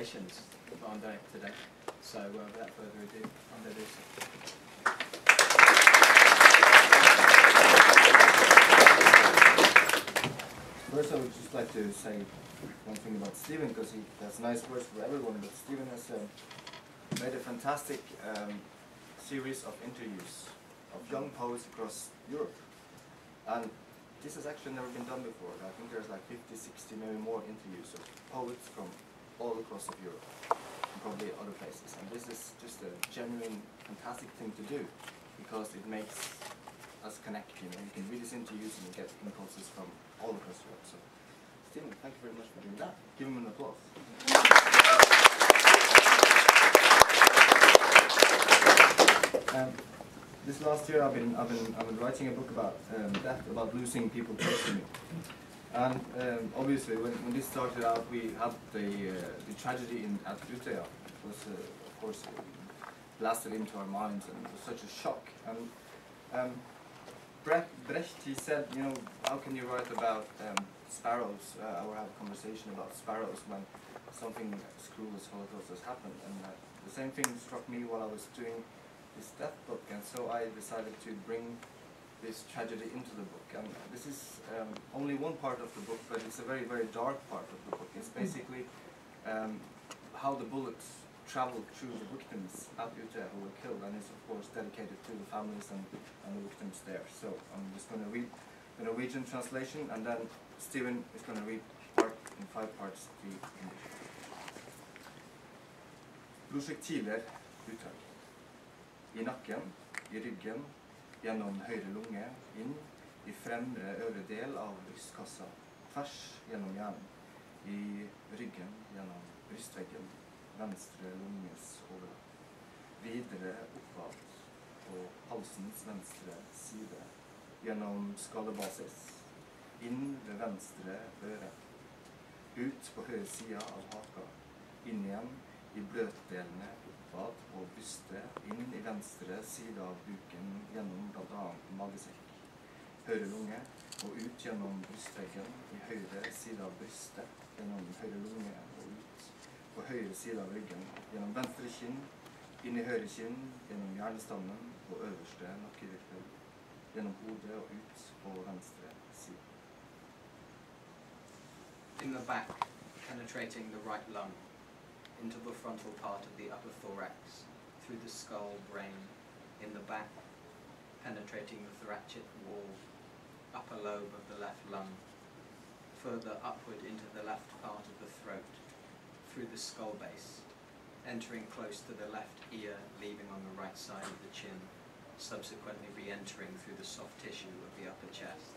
presentations on doing today. So without further ado, Endre Ruset. First, I would just like to say one thing about Stephen, because he has nice words for everyone, but Stephen has made a fantastic series of interviews of young poets across Europe. And this has actually never been done before. I think there's like 50, 60, maybe more interviews of poets from all across of Europe, and probably other places. And this is just a genuine, fantastic thing to do, because it makes us connect. You know, you can read these interviews and you get impulses from all across Europe. So, Stephen, thank you very much for doing that. Give him an applause. This last year, I've been writing a book about death, about losing people close to me. And obviously, when this started out, we had the tragedy at Utøya. It was, of course, blasted into our minds, and it was such a shock. And Brecht, he said, you know, how can you write about sparrows or have a conversation about sparrows when something as cruel as Holocaust has happened? And the same thing struck me while I was doing this death book, and so I decided to bring this tragedy into the book. And this is only one part of the book, but it's a very, very dark part of the book. It's basically how the bullets traveled through the victims at Utøya who were killed, and it's of course dedicated to the families and the victims there. So I'm just going to read the Norwegian translation, and then Stephen is going to read in 5 parts the English. Prosjektiler uttak. I nakken, I ryggen, gjennom høyre lunge, inn I fremre øvre del av brystkassa, tvers gjennom hjernen, I ryggen gjennom brystveggen, venstre lunges overlapp, videre oppad på halsens venstre side, gjennom skallebasis, inn ved venstre øre, ut på høyre side av haka, inn igjen I bløtdelene oppad på brystet, inn I venstre side av buken, gjennom blant annet magesekk, høyre lunge, og ut gjennom brystveggen I høyre side av brystet, gjennom høyre lunge og ut på høyre side av ryggen, gjennom venstre kinn, inn I høyre kinn, gjennom hjernestammen og øverste nakkevirvel, gjennom hodet og ut på venstre side. In the back, penetrating the right lung, into the frontal part of the upper thorax, through the skull, brain, in the back, penetrating the thoracic wall, upper lobe of the left lung, further upward into the left part of the throat, through the skull base, entering close to the left ear, leaving on the right side of the chin, subsequently re-entering through the soft tissue of the upper chest,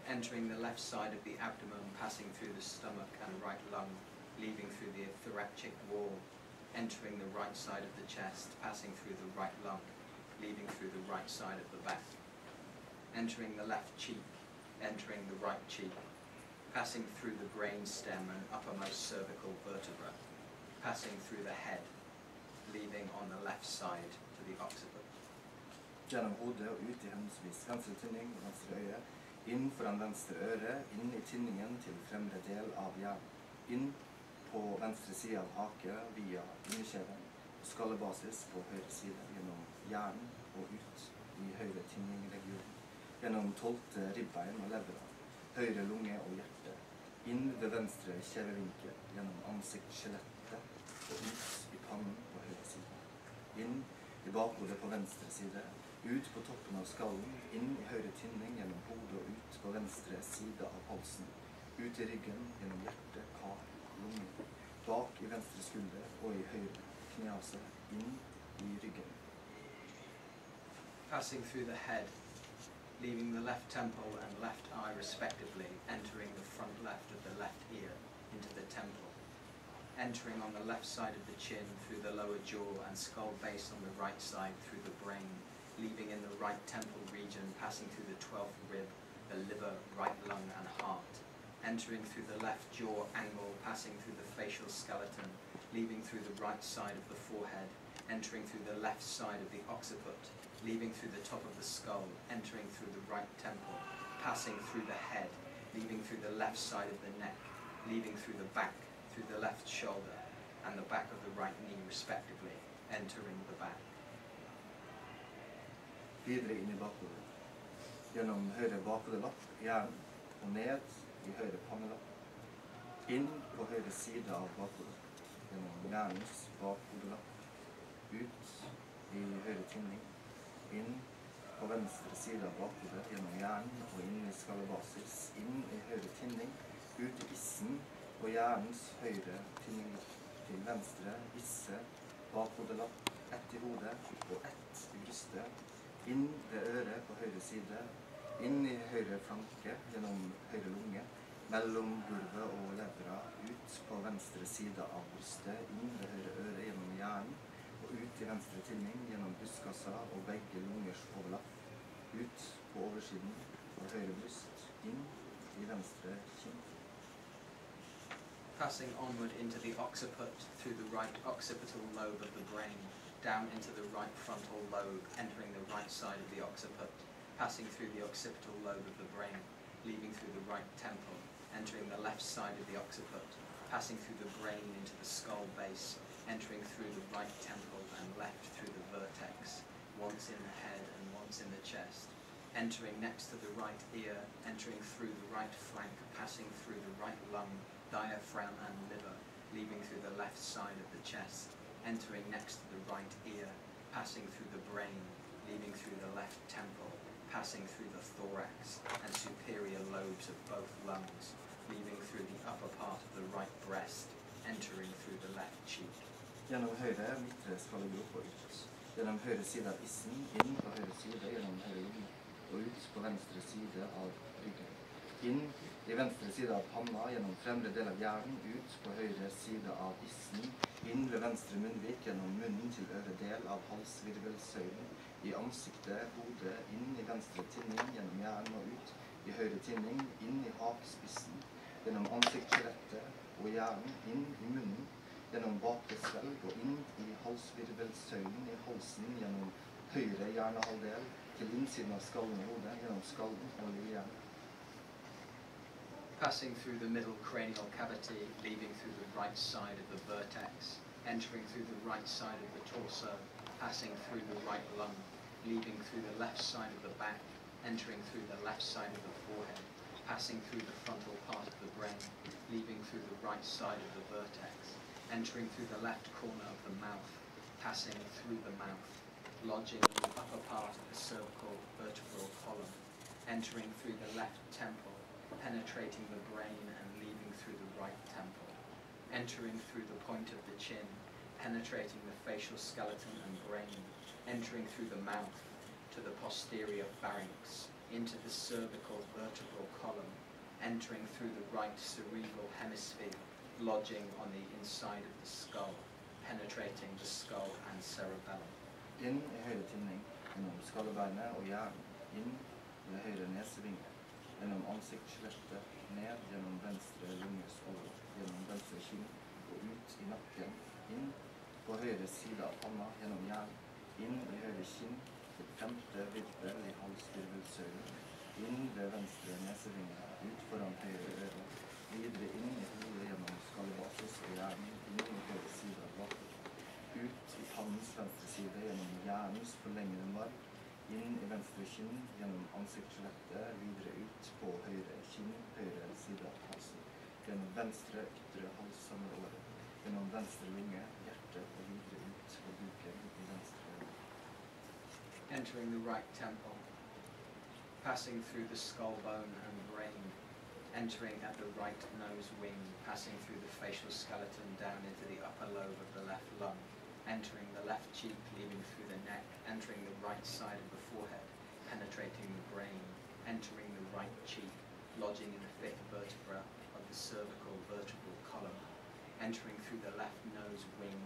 entering the left side of the abdomen, passing through the stomach and right lung, leaving through the thoracic wall, entering the right side of the chest, passing through the right lung, leaving through the right side of the back, entering the left cheek, entering the right cheek, passing through the brain stem and uppermost cervical vertebra, passing through the head, leaving on the left side to the occiput. Gjennom hodet og ut I henholdsvis venstre tinning og venstre øye, inn foran venstre øre, inn I tinningen til fremre del av hjernen, inn på venstre side av hake via underkjeven, og skallebasis på høyre side gjennom hjernen og ut I høyre tinningregionen, gjennom 12. ribbein og levra, høyre lunge og hjerte, inn ved venstre kjevevinkel, gjennom ansiktsskjelettet og ut I pannen på høyre side, inn I bakhodet på venstre side, ut på toppen av skallen, inn I høyre tinning gjennom hodet og ut på venstre side av halsen, ut I ryggen gjennom hjerte, kar, lunge, bak I venstre skulder og I høyre knease, inn I ryggen. Passing through the head, leaving the left temple and left eye respectively, entering the front left of the left ear into the temple, entering on the left side of the chin through the lower jaw and skull base on the right side through the brain, leaving in the right temple region, passing through the 12th rib, the liver, right lung and heart, entering through the left jaw angle, passing through the facial skeleton, leaving through the right side of the forehead, entering through the left side of the occiput, leaving through the top of the skull, entering through the right temple, passing through the head, leaving through the left side of the neck, leaving through the back, through the left shoulder, and the back of the right knee respectively, entering the back. Videre inn i bakhodet. Gjennom høyre bakhodelapp, hjernen, og ned i høyre pannelapp. Inn på høyre side av bakhodet, gjennom hjernens bakhodelapp. Ut i høyre tinning. Inn på venstre side av bakhodet, gjennom hjernen og inn i skallebasis. Inn i høyre tinning, ut i issen og hjernens høyre tinninglapp. Til venstre, isse, bakhodelapp, ett i hodet og ett i brystet. Inn ved øret på høyre side, inn i høyre flanke gjennom høyre lunge, mellom gulvet og levra, ut på venstre side av brystet, inn ved høyre øre gjennom hjernen, og ut i venstre tinning gjennom brystkassa og begge lungers overlapp, ut på oversiden av høyre bryst, inn i venstre kinn. Passing onward into the occiput through the right occipital lobe of the brain, down into the right frontal lobe, entering the right side of the occiput, passing through the occipital lobe of the brain, leaving through the right temple, entering the left side of the occiput, passing through the brain into the skull base, entering through the right temple and left through the vertex, once in the head and once in the chest, entering next to the right ear, entering through the right flank, passing through the right lung, diaphragm and liver, leaving through the left side of the chest, entering next to the right ear, passing through the brain, leaving through the left temple, passing through the thorax and superior lobes of both lungs, leaving through the upper part of the right breast, entering through the left cheek. Gjennom høyre midtre skallegrop og ut. Gjennom høyre side av issen, inn på høyre side gjennom høyre lunge, og ut på venstre side av ryggen. Inn i venstre side av panna gjennom fremre del av hjernen, ut på høyre side av issen, inn ved venstre munnvik gjennom munnen til øvre del av halsvirvelsøylen, i ansiktet, hodet, inn i venstre tinning gjennom hjernen og ut, i høyre tinning, inn i hakespissen, gjennom ansiktsskjelettet og hjernen, inn i munnen, gjennom bakre svelg og inn i halsvirvelsøylen, i halsen, gjennom høyre hjernehalvdel, til innsiden av skallen og hodet, gjennom skallen og lillehjernen. Passing through the middle cranial cavity, leaving through the right side of the vertex, entering through the right side of the torso, passing through the right lung, leaving through the left side of the back, entering through the left side of the forehead, passing through the frontal part of the brain, leaving through the right side of the vertex, entering through the left corner of the mouth, passing through the mouth, lodging in the upper part of the cervical vertebral column, entering through the left temple, penetrating the brain and leaving through the right temple, entering through the point of the chin, penetrating the facial skeleton and brain, entering through the mouth to the posterior pharynx, into the cervical vertebral column, entering through the right cerebral hemisphere, lodging on the inside of the skull, penetrating the skull and cerebellum. Inn i høyre tinning, gjennom skallebeinet og hjernen, inn ved høyre nesevinge, gjennom ansiktsskjelettet, ned gjennom venstre lungeskål, gjennom venstre kinn og ut i nakken, inn på høyre side av panna, gjennom hjernen, inn i høyre kinn, til femte virvel i halsvirvelsøylen, inn ved venstre nesevinge, ut foran høyre øre, videre inn i hodet gjennom skallebasis og hjernen, inn i høyre side av bakhodet, ut i pannens venstre side gjennom hjernens forlengede marg, inn i venstre kinn gjennom ansiktsskjelettet, videre ut på høyre kinn, høyre side av halsen, gjennom venstre ytre halssamleåre, gjennom venstre lunge, hjerte og videre ut på buken i venstre lunge. Entering the right temple, passing through the skull bone and brain, entering at the right nose wing, passing through the facial skeleton down into the upper lobe of the left lung, entering the left cheek, leaving through the neck, entering the right side of the forehead, penetrating the brain, entering the right cheek, lodging in the fifth vertebra of the cervical vertebral column, entering through the left nose wing,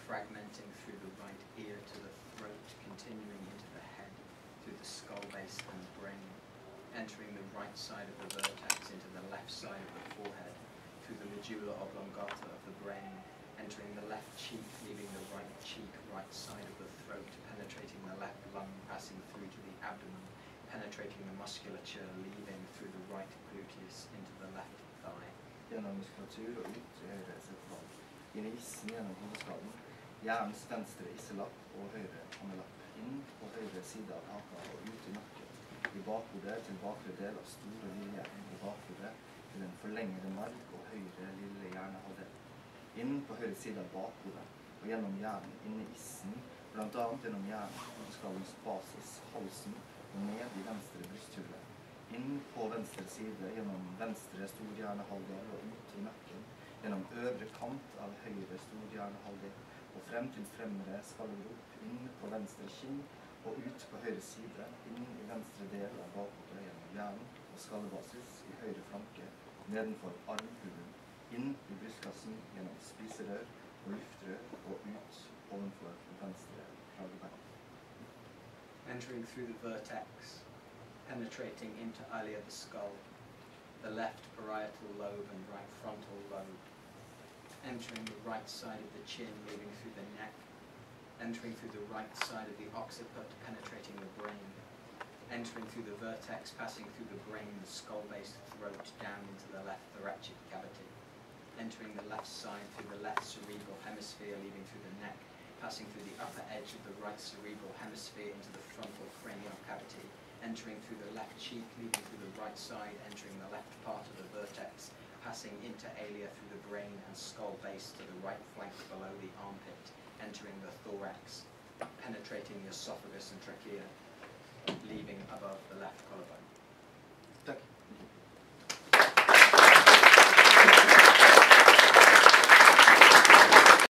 fragmenting through the right ear to the throat, continuing into the head, through the skull base and brain, entering the right side of the vertex into the left side of the forehead, through the medulla oblongata of the brain, entering the left cheek, leaving the right cheek, right side of the throat, penetrating the left lung, passing through to the abdomen, penetrating the musculature, leaving through the right gluteus into the left thigh. Gjennom muskulatur og ut i høyre sepal. inn i issen gjennom hodeskallen. Hjernens venstre isselapp og høyre håndelapp. Inn på høyre side av haka og ut i nakken. I bakhodet til bakre del av store lillehjernen. I bakhodet til den forlengede marg og høyre lille hjernehalvdel. Inn på høyre side av bakhodet og gjennom hjernen inn i issen, blant annet gjennom hjernen, hodeskallens basis, halsen og ned i venstre brysthule. Inn på venstre side gjennom venstre storhjernehalvdel og ut i nakken, gjennom øvre kant av høyre storhjernehalvdel og frem til fremre skallegrop, inn på venstre kinn og ut på høyre side, inn i venstre del av bakhodet gjennom hjernen og skallebasis i høyre flanke, nedenfor armhulen, inn i brystkassen gjennom spiserør og luftrør og ut ovenfor venstre kragebein. Entering through the vertex, penetrating into earlier the skull, the left parietal lobe and right frontal lobe, entering the right side of the chin, moving through the neck, entering through the right side of the occiput, penetrating the brain, entering through the vertex, passing through the brain, the skull-based throat, down into the left thoracic cavity, entering the left side through the left cerebral hemisphere, leaving through the neck, passing through the upper edge of the right cerebral hemisphere into the frontal cranial cavity, entering through the left cheek, leaving through the right side, entering the left part of the vertex, passing inter alia through the brain and skull base to the right flank below the armpit, entering the thorax, penetrating the esophagus and trachea, leaving above the left collarbone. Takk.